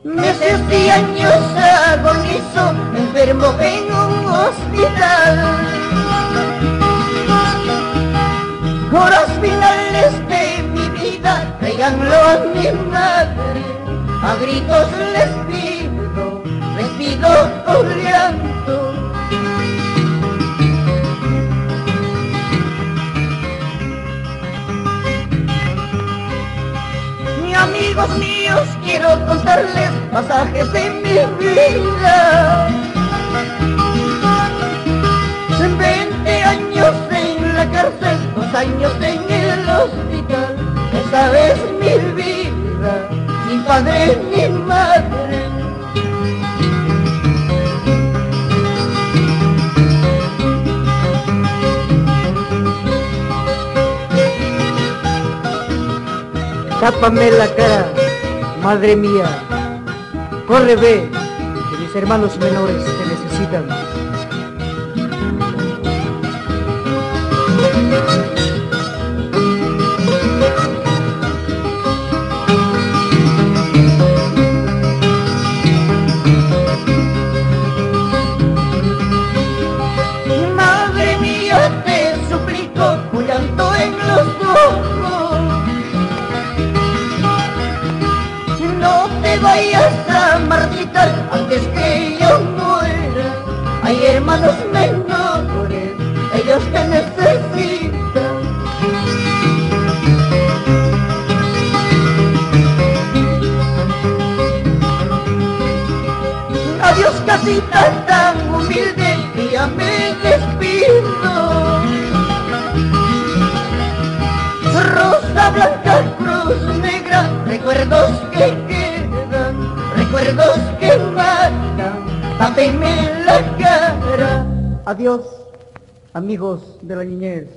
Meses y años agonizo, enfermo en un hospital. Horas finales de mi vida, tráiganlo a mi madre. A gritos les pido con llanto. Amigos míos, quiero contarles pasajes de mi vida. 20 años en la cárcel, 2 años en el hospital. Esta vez mi vida, sin padre ni madre. Tápame la cara, madre mía. Corre, ve, que mis hermanos menores te necesitan. Madre mía, te suplico, un llanto en los ojos. No te vayas a marchitar antes que yo muera. Hay hermanos menores, ellos te necesitan. Adiós, casita tan humilde, y ya me despido. Rosa blanca, cruz negra, recuerdos que quedan, recuerdos que matan, tápenme la cara. Adiós, amigos de la niñez.